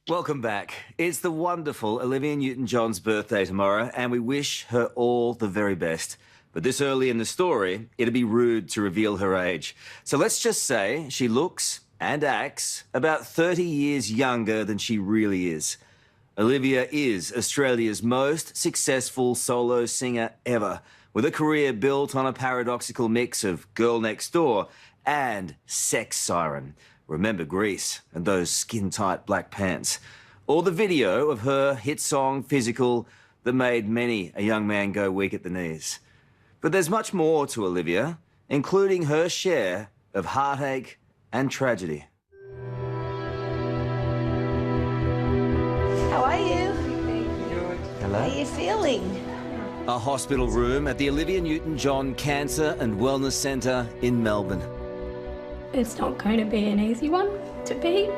Welcome back. It's the wonderful Olivia Newton-John's birthday tomorrow, and we wish her all the very best. But this early in the story, it'd be rude to reveal her age. So let's just say she looks and acts about 30 years younger than she really is. Olivia is Australia's most successful solo singer ever, with a career built on a paradoxical mix of Girl Next Door and Sex Siren. Remember Grease and those skin-tight black pants. Or the video of her hit song, Physical, that made many a young man go weak at the knees. But there's much more to Olivia, including her share of heartache and tragedy. How are you? Hello. How are you feeling? A hospital room at the Olivia Newton-John Cancer and Wellness Centre in Melbourne. It's not going to be an easy one to beat.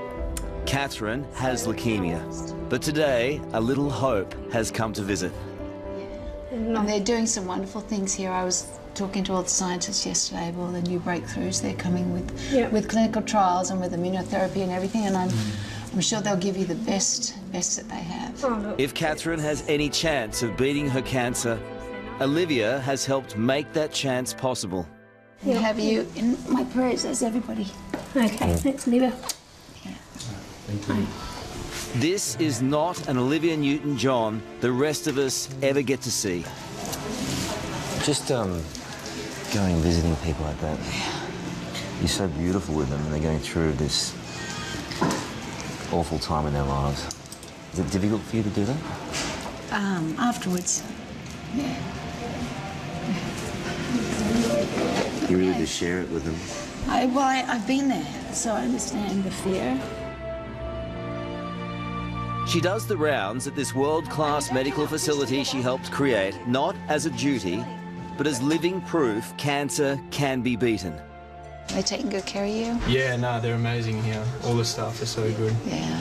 Catherine has leukemia, but today a little hope has come to visit. And they're doing some wonderful things here. I was talking to all the scientists yesterday about all the new breakthroughs they're coming with clinical trials and with immunotherapy and everything, and I'm sure they'll give you the best that they have. If Catherine has any chance of beating her cancer, Olivia has helped make that chance possible. I have you in my prayers, as everybody. Okay, thanks, Olivia. Yeah. Thank you. This is not an Olivia Newton-John the rest of us ever get to see. Just going and visiting people like that. You're so beautiful with them and they're going through this awful time in their lives. Is it difficult for you to do that? Afterwards, yeah. You really do share it with them? I've been there, so I understand the fear. She does the rounds at this world-class medical facility she helped create, not as a duty, but as living proof cancer can be beaten. Are they taking good care of you? Yeah, no, they're amazing here. All the staff are so good. Yeah.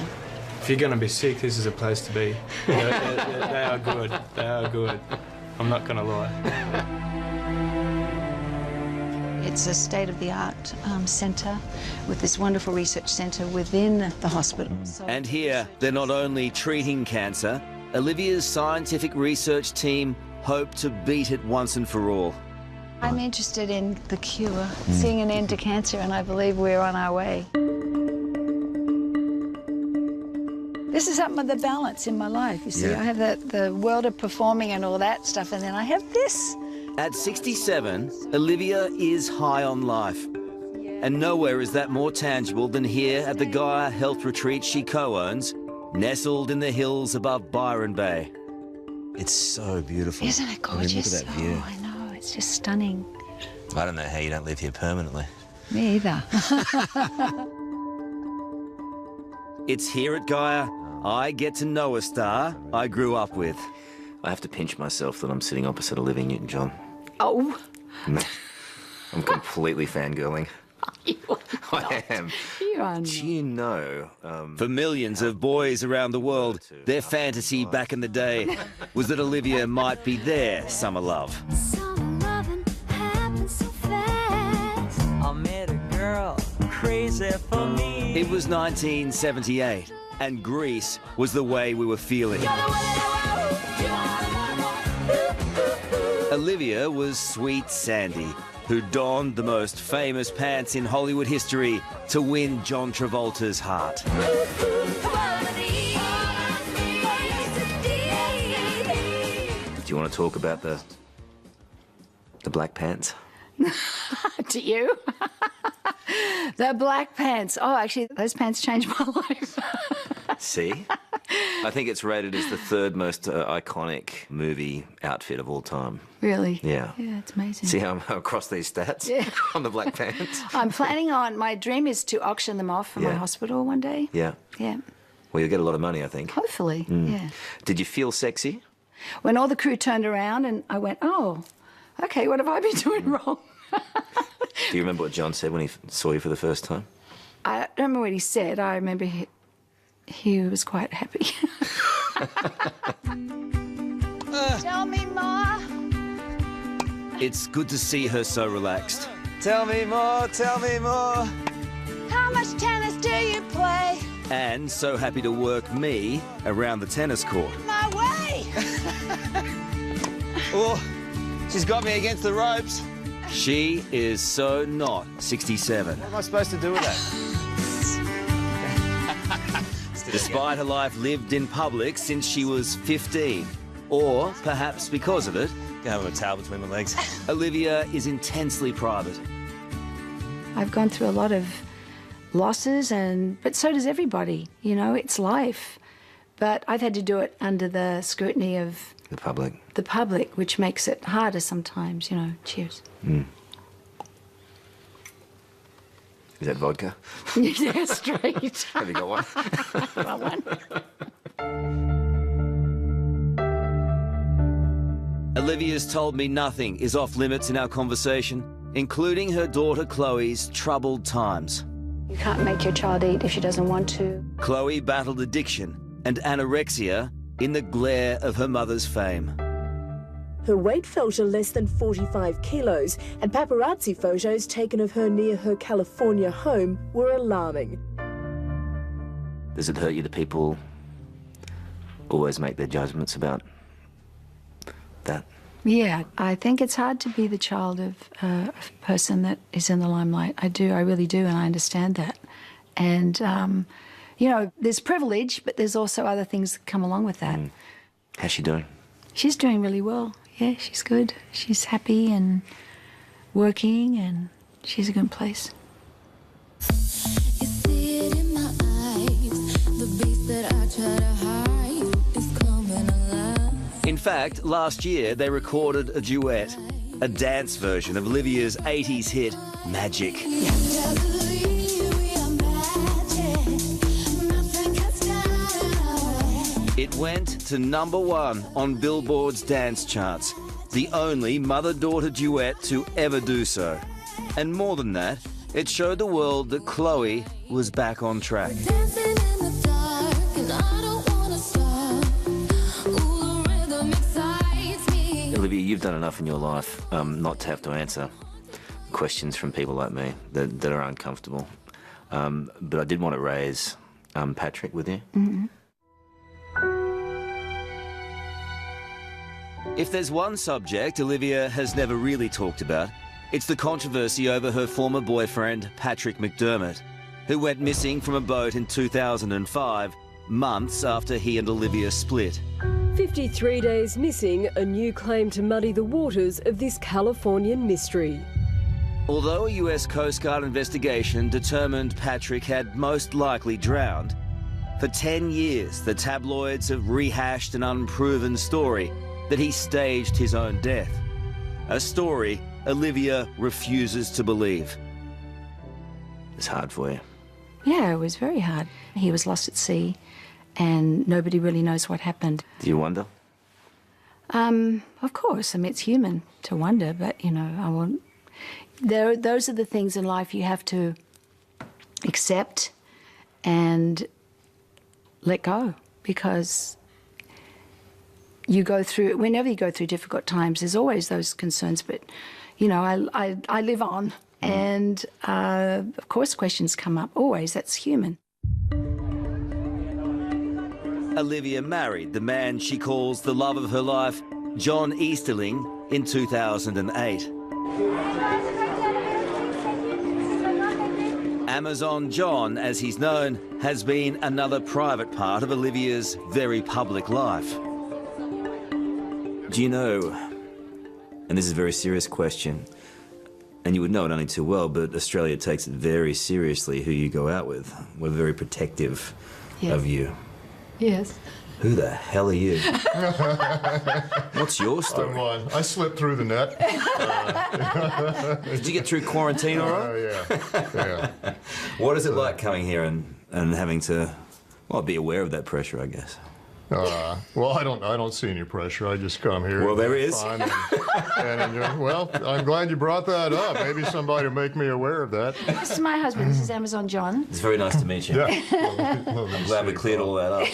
If you're going to be sick, this is a place to be. They are good. They are good. I'm not going to lie. It's a state-of-the-art centre with this wonderful research centre within the hospital. And here, they're not only treating cancer, Olivia's scientific research team hope to beat it once and for all. I'm interested in the cure, seeing an end to cancer, and I believe we're on our way. This is up with the balance in my life, you see. Yeah. I have the world of performing and all that stuff, and then I have this. At 67, Olivia is high on life. And nowhere is that more tangible than here at the Gaia Health Retreat she co-owns, nestled in the hills above Byron Bay. It's so beautiful. Isn't it gorgeous? Look at that view. Oh, I know, it's just stunning. I don't know how you don't live here permanently. Me either. It's here at Gaia I get to know a star I grew up with. I have to pinch myself that I'm sitting opposite Olivia Newton-John. Oh. I'm completely fangirling. You are not. I am. You are not. Do you know... For millions of boys around the world, their fantasy back in the day was that Olivia might be their summer love. Summer loving happens so fast. I met a girl crazy for me. It was 1978, and Greece was the way we were feeling. Olivia was Sweet Sandy, who donned the most famous pants in Hollywood history to win John Travolta's heart. Do you want to talk about the black pants? To you? The black pants. Oh, actually, those pants changed my life. See? I think it's rated as the third most iconic movie outfit of all time. Really? Yeah. Yeah, it's amazing. See how I'm across these stats? Yeah. On the black pants? I'm planning on, my dream is to auction them off for my hospital one day. Yeah. Yeah. Well, you'll get a lot of money, I think. Hopefully, yeah. Did you feel sexy? When all the crew turned around and I went, oh, okay, what have I been doing wrong? Do you remember what John said when he saw you for the first time? I don't remember what he said. I remember he was quite happy. Tell me more. It's good to see her so relaxed. Tell me more, tell me more. How much tennis do you play? and so happy to work me around the tennis court. My way! Oh, she's got me against the ropes. She is so not 67. What am I supposed to do with that? Despite her life lived in public since she was 15. Or, perhaps because of it, Go have a towel between my legs. Olivia is intensely private. I've gone through a lot of losses, but so does everybody. You know, it's life. But I've had to do it under the scrutiny of The public. which makes it harder sometimes, you know. Cheers. Is that vodka? Yeah, straight. Have you got one? Well, one. Olivia's told me nothing is off limits in our conversation, including her daughter Chloe's troubled times. You can't make your child eat if she doesn't want to. Chloe battled addiction and anorexia in the glare of her mother's fame. Her weight fell to less than 45 kilos, and paparazzi photos taken of her near her California home were alarming. Does it hurt you that people always make their judgments about that? Yeah, I think it's hard to be the child of a person that is in the limelight. I really do, and I understand that. And, you know, there's privilege, but there's also other things that come along with that. How's she doing? She's doing really well. Yeah, she's good. She's happy and working, and she's a good place. You see it in my eyes. The beast that I try to hide is coming alive. In fact, last year they recorded a duet, a dance version of Olivia's 80s hit, Magic. It went to #1 on Billboard's dance charts, the only mother-daughter duet to ever do so. And more than that, it showed the world that Chloe was back on track. Dancing in the dark, and I don't wanna stop. Ooh, the rhythm excites me. Olivia, you've done enough in your life not to have to answer questions from people like me that are uncomfortable. But I did want to raise Patrick with you. If there's one subject Olivia has never really talked about, it's the controversy over her former boyfriend, Patrick McDermott, who went missing from a boat in 2005, months after he and Olivia split. 53 days missing, a new claim to muddy the waters of this Californian mystery. Although a US Coast Guard investigation determined Patrick had most likely drowned, for 10 years the tabloids have rehashed an unproven story that he staged his own death. A story Olivia refuses to believe. It's hard for you. Yeah, it was very hard. He was lost at sea, and nobody really knows what happened. Do you wonder? Of course, I mean, it's human to wonder, but, you know, those are the things in life you have to accept and let go, because you go through, whenever you go through difficult times, there's always those concerns, but, you know, I live on, and of course questions come up, always, that's human. Olivia married the man she calls the love of her life, John Easterling, in 2008. Amazon John, as he's known, has been another private part of Olivia's very public life. Do you know, and this is a very serious question, and you would know it only too well, but Australia takes it very seriously who you go out with. We're very protective of you. Yes. Who the hell are you? What's your story? I'm one. I slipped through the net. Did you get through quarantine all right? Yeah. What is it like coming here and having to, well, be aware of that pressure, I guess? Well, I don't see any pressure. I just come here. Well, there is. Fun and enjoy. Well, I'm glad you brought that up. Maybe somebody will make me aware of that. This is my husband. This is Amazon John. It's very nice to meet you. Yeah. I'm glad we cleared all that up.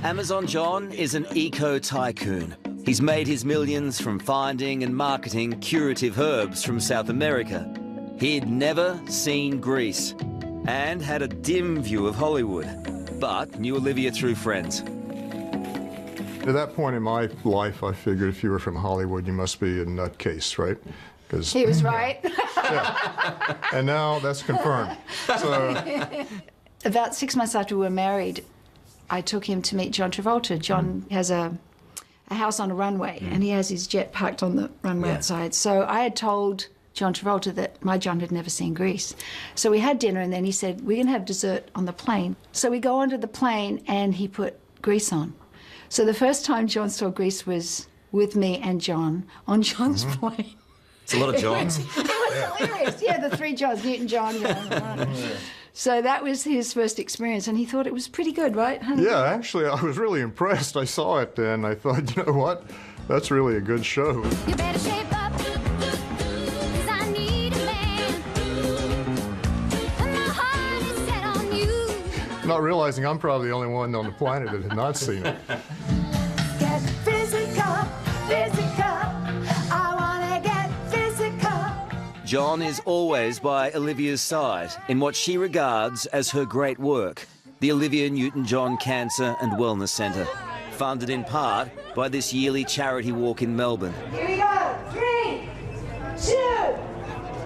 Amazon John is an eco-tycoon. He's made his millions from finding and marketing curative herbs from South America. He'd never seen Greece. and had a dim view of Hollywood, but knew Olivia through friends. At that point in my life, I figured if you were from Hollywood, you must be a nutcase, right? Because He was right. yeah. And now that's confirmed. So, About 6 months after we were married, I took him to meet John Travolta. John has a house on a runway, and he has his jet parked on the runway outside. So I had told John Travolta that my John had never seen Grease. So we had dinner, and then he said, we're going to have dessert on the plane. So we go onto the plane, and he put Grease on. So the first time John saw Grease was with me and John on John's plane. It's a lot of Johns. It was hilarious. Yeah, the 3 Johns, Newton-John. So that was his first experience, and he thought it was pretty good, right? yeah, actually, I was really impressed. I saw it, and I thought, you know what? That's really a good show. You better shape up, 'cause I need a man. And my heart is set on you. Not realizing I'm probably the only one on the planet that had not seen it. Get physical, physical. I wanna get physical. John is always by Olivia's side in what she regards as her great work, the Olivia Newton-John Cancer and Wellness Centre, funded in part by this yearly charity walk in Melbourne. Here we go. 3, 2,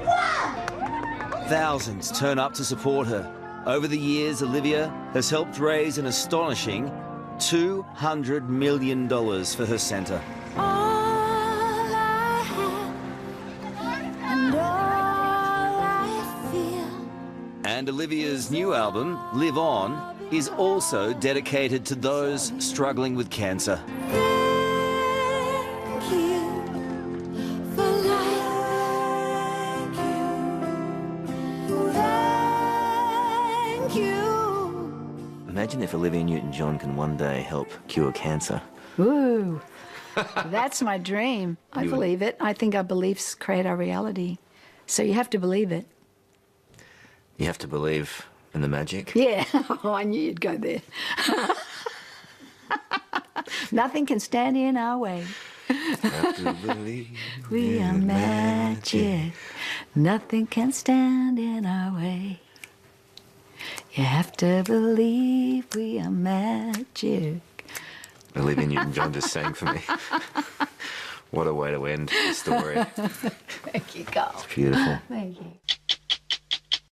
1. Thousands turn up to support her. Over the years, Olivia has helped raise an astonishing $200 million for her centre. All I have and all I feel. And Olivia's new album, Live On, is also dedicated to those struggling with cancer. Thank you for life. Thank you. Imagine if Olivia Newton-John can one day help cure cancer. Ooh, that's my dream. I believe it. I think our beliefs create our reality. So you have to believe it. You have to believe in the magic. Yeah, oh, I knew you'd go there. Nothing can stand in our way. Have to believe We are magic. Nothing can stand in our way. You have to believe we are magic. Olivia Newton-John just sang for me. What a way to end the story. Thank you, Carl. Beautiful. Thank you.